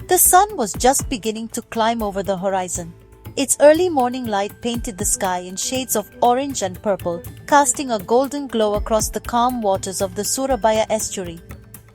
The sun was just beginning to climb over the horizon. Its early morning light painted the sky in shades of orange and purple, casting a golden glow across the calm waters of the Surabaya estuary.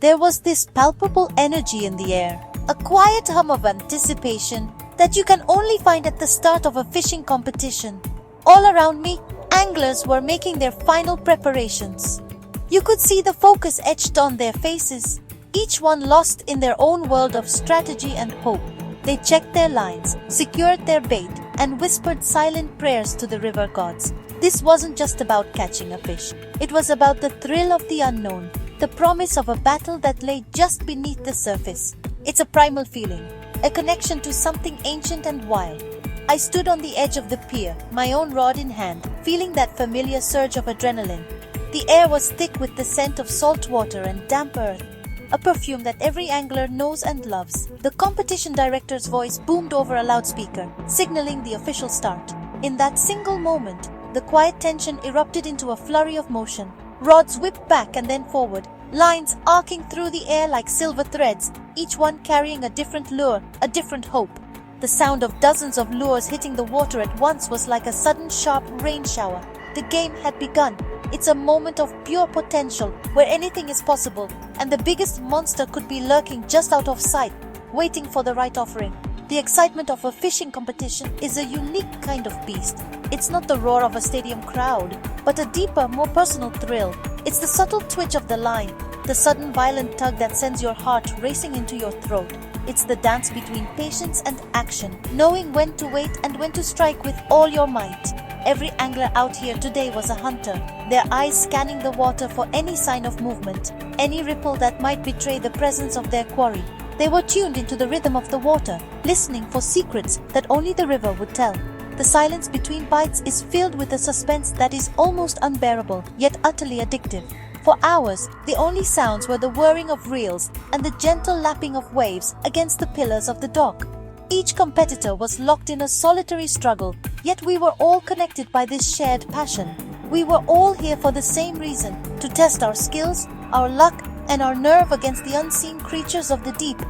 There was this palpable energy in the air, a quiet hum of anticipation that you can only find at the start of a fishing competition. All around me, anglers were making their final preparations. You could see the focus etched on their faces, each one lost in their own world of strategy and hope. They checked their lines, secured their bait, and whispered silent prayers to the river gods. This wasn't just about catching a fish. It was about the thrill of the unknown, the promise of a battle that lay just beneath the surface. It's a primal feeling, a connection to something ancient and wild. I stood on the edge of the pier, my own rod in hand, feeling that familiar surge of adrenaline. The air was thick with the scent of salt water and damp earth, a perfume that every angler knows and loves. The competition director's voice boomed over a loudspeaker, signaling the official start. In that single moment, the quiet tension erupted into a flurry of motion. Rods whipped back and then forward, lines arcing through the air like silver threads, each one carrying a different lure, a different hope. The sound of dozens of lures hitting the water at once was like a sudden sharp rain shower. The game had begun. It's a moment of pure potential where anything is possible, and the biggest monster could be lurking just out of sight, waiting for the right offering. The excitement of a fishing competition is a unique kind of beast. It's not the roar of a stadium crowd, but a deeper, more personal thrill. It's the subtle twitch of the line, the sudden violent tug that sends your heart racing into your throat. It's the dance between patience and action, knowing when to wait and when to strike with all your might. Every angler out here today was a hunter, their eyes scanning the water for any sign of movement, any ripple that might betray the presence of their quarry. They were tuned into the rhythm of the water, listening for secrets that only the river would tell. The silence between bites is filled with a suspense that is almost unbearable, yet utterly addictive. For hours, the only sounds were the whirring of reels and the gentle lapping of waves against the pillars of the dock. Each competitor was locked in a solitary struggle, yet we were all connected by this shared passion. We were all here for the same reason, to test our skills, our luck, and our nerve against the unseen creatures of the deep.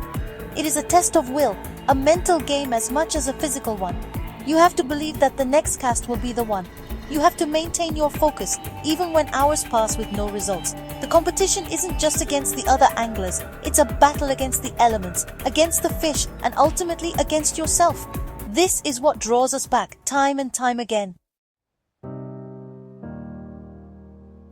It is a test of will, a mental game as much as a physical one. You have to believe that the next cast will be the one. You have to maintain your focus, even when hours pass with no results. The competition isn't just against the other anglers, it's a battle against the elements, against the fish, and ultimately against yourself. This is what draws us back, time and time again.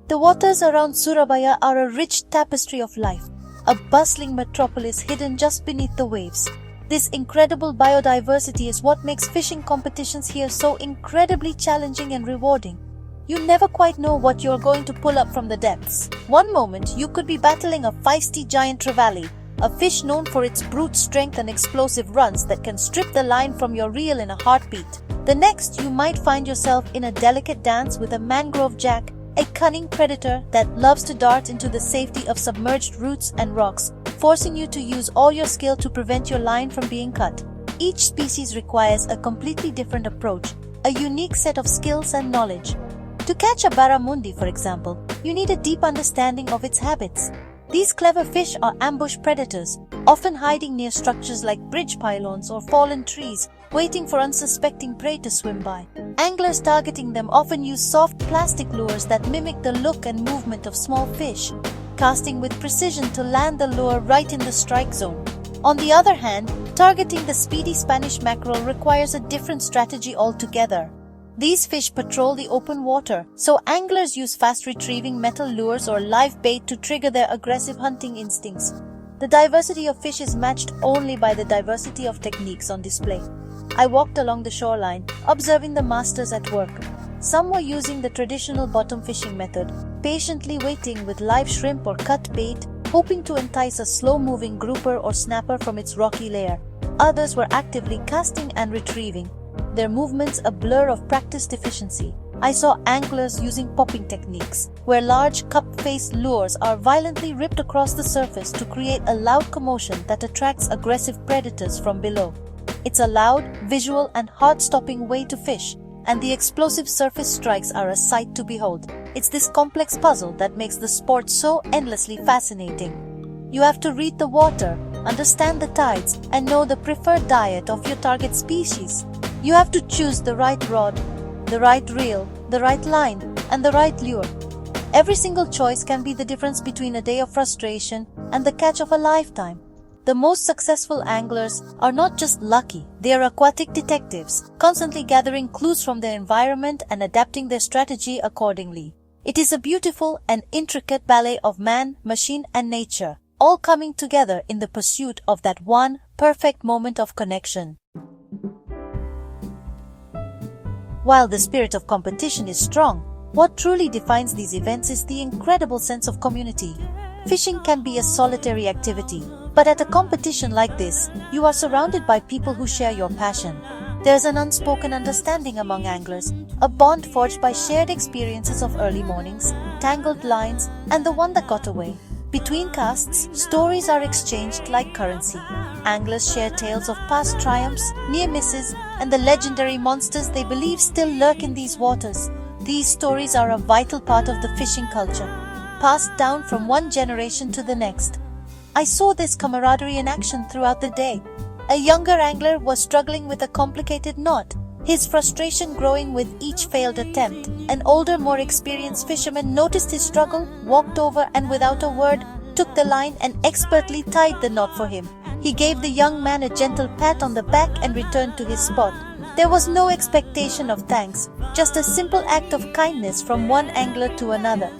The waters around Surabaya are a rich tapestry of life, a bustling metropolis hidden just beneath the waves. This incredible biodiversity is what makes fishing competitions here so incredibly challenging and rewarding. You never quite know what you're going to pull up from the depths. One moment, you could be battling a feisty giant trevally, a fish known for its brute strength and explosive runs that can strip the line from your reel in a heartbeat. The next, you might find yourself in a delicate dance with a mangrove jack, a cunning predator that loves to dart into the safety of submerged roots and rocks, forcing you to use all your skill to prevent your line from being cut. Each species requires a completely different approach, a unique set of skills and knowledge. To catch a barramundi, for example, you need a deep understanding of its habits. These clever fish are ambush predators, often hiding near structures like bridge pylons or fallen trees, waiting for unsuspecting prey to swim by. Anglers targeting them often use soft plastic lures that mimic the look and movement of small fish, casting with precision to land the lure right in the strike zone. On the other hand, targeting the speedy Spanish mackerel requires a different strategy altogether. These fish patrol the open water, so anglers use fast-retrieving metal lures or live bait to trigger their aggressive hunting instincts. The diversity of fish is matched only by the diversity of techniques on display. I walked along the shoreline, observing the masters at work. Some were using the traditional bottom fishing method, patiently waiting with live shrimp or cut bait, hoping to entice a slow-moving grouper or snapper from its rocky lair. Others were actively casting and retrieving, their movements a blur of practiced efficiency. I saw anglers using popping techniques, where large cup-faced lures are violently ripped across the surface to create a loud commotion that attracts aggressive predators from below. It's a loud, visual, and heart-stopping way to fish, and the explosive surface strikes are a sight to behold. It's this complex puzzle that makes the sport so endlessly fascinating. You have to read the water, understand the tides, and know the preferred diet of your target species. You have to choose the right rod, the right reel, the right line, and the right lure. Every single choice can be the difference between a day of frustration and the catch of a lifetime. The most successful anglers are not just lucky, they are aquatic detectives, constantly gathering clues from their environment and adapting their strategy accordingly. It is a beautiful and intricate ballet of man, machine, and nature, all coming together in the pursuit of that one perfect moment of connection. While the spirit of competition is strong, what truly defines these events is the incredible sense of community. Fishing can be a solitary activity, but at a competition like this, you are surrounded by people who share your passion. There's an unspoken understanding among anglers, a bond forged by shared experiences of early mornings, tangled lines, and the one that got away. Between casts, stories are exchanged like currency. Anglers share tales of past triumphs, near misses, and the legendary monsters they believe still lurk in these waters. These stories are a vital part of the fishing culture, passed down from one generation to the next. I saw this camaraderie in action throughout the day. A younger angler was struggling with a complicated knot, his frustration growing with each failed attempt. An older, more experienced fisherman noticed his struggle, walked over, and without a word, took the line and expertly tied the knot for him. He gave the young man a gentle pat on the back and returned to his spot. There was no expectation of thanks, just a simple act of kindness from one angler to another.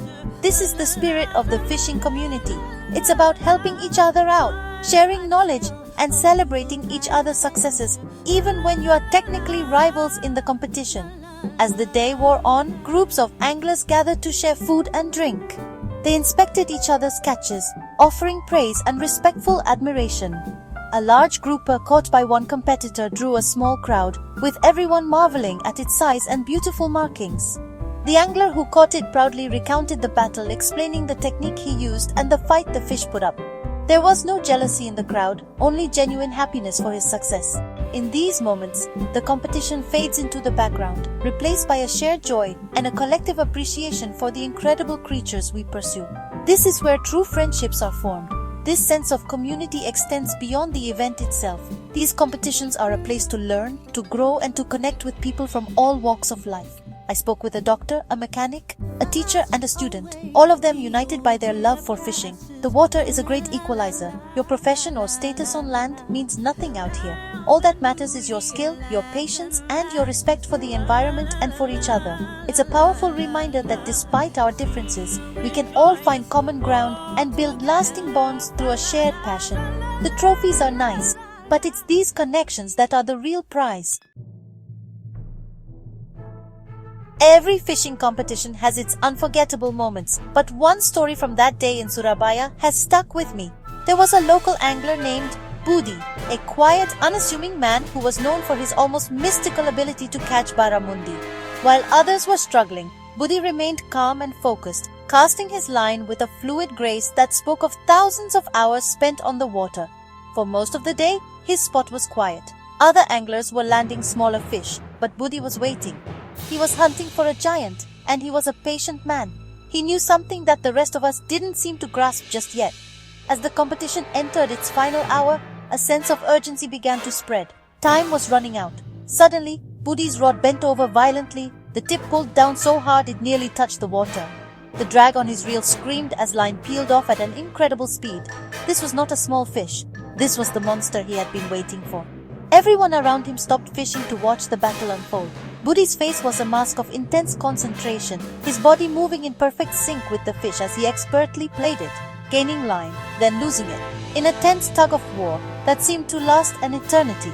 This is the spirit of the fishing community. It's about helping each other out, sharing knowledge, and celebrating each other's successes, even when you are technically rivals in the competition. As the day wore on, groups of anglers gathered to share food and drink. They inspected each other's catches, offering praise and respectful admiration. A large grouper caught by one competitor drew a small crowd, with everyone marveling at its size and beautiful markings. The angler who caught it proudly recounted the battle, explaining the technique he used and the fight the fish put up. There was no jealousy in the crowd, only genuine happiness for his success. In these moments, the competition fades into the background, replaced by a shared joy and a collective appreciation for the incredible creatures we pursue. This is where true friendships are formed. This sense of community extends beyond the event itself. These competitions are a place to learn, to grow, and to connect with people from all walks of life. I spoke with a doctor, a mechanic, a teacher, and a student, all of them united by their love for fishing. The water is a great equalizer. Your profession or status on land means nothing out here. All that matters is your skill, your patience, and your respect for the environment and for each other. It's a powerful reminder that despite our differences, we can all find common ground and build lasting bonds through a shared passion. The trophies are nice, but it's these connections that are the real prize. Every fishing competition has its unforgettable moments, but one story from that day in Surabaya has stuck with me. There was a local angler named Budi, a quiet, unassuming man who was known for his almost mystical ability to catch barramundi. While others were struggling, Budi remained calm and focused, casting his line with a fluid grace that spoke of thousands of hours spent on the water. For most of the day, his spot was quiet. Other anglers were landing smaller fish, but Budi was waiting. He was hunting for a giant, and he was a patient man. He knew something that the rest of us didn't seem to grasp just yet. As the competition entered its final hour, a sense of urgency began to spread. Time was running out. Suddenly, Budi's rod bent over violently, the tip pulled down so hard it nearly touched the water. The drag on his reel screamed as line peeled off at an incredible speed. This was not a small fish. This was the monster he had been waiting for. Everyone around him stopped fishing to watch the battle unfold. Budi's face was a mask of intense concentration, his body moving in perfect sync with the fish as he expertly played it, gaining line, then losing it, in a tense tug-of-war that seemed to last an eternity.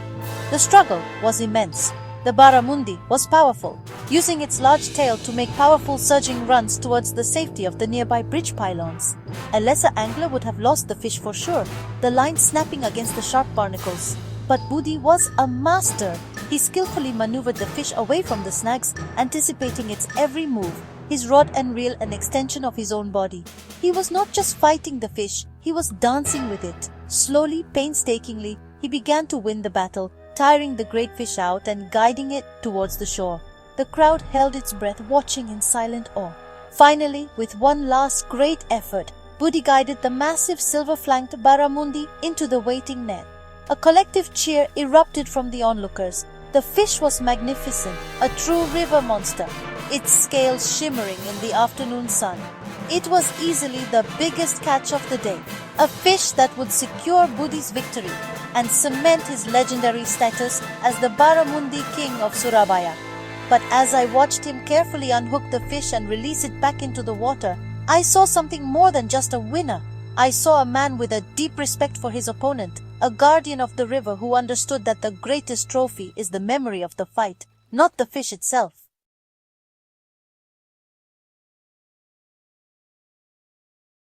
The struggle was immense. The barramundi was powerful, using its large tail to make powerful surging runs towards the safety of the nearby bridge pylons. A lesser angler would have lost the fish for sure, the line snapping against the sharp barnacles. But Budi was a master. He skillfully maneuvered the fish away from the snags, anticipating its every move, his rod and reel an extension of his own body. He was not just fighting the fish, he was dancing with it. Slowly, painstakingly, he began to win the battle, tiring the great fish out and guiding it towards the shore. The crowd held its breath, watching in silent awe. Finally, with one last great effort, Budi guided the massive silver-flanked barramundi into the waiting net. A collective cheer erupted from the onlookers. The fish was magnificent, a true river monster, its scales shimmering in the afternoon sun. It was easily the biggest catch of the day, a fish that would secure Budi's victory and cement his legendary status as the Barramundi King of Surabaya. But as I watched him carefully unhook the fish and release it back into the water, I saw something more than just a winner. I saw a man with a deep respect for his opponent, a guardian of the river who understood that the greatest trophy is the memory of the fight, not the fish itself.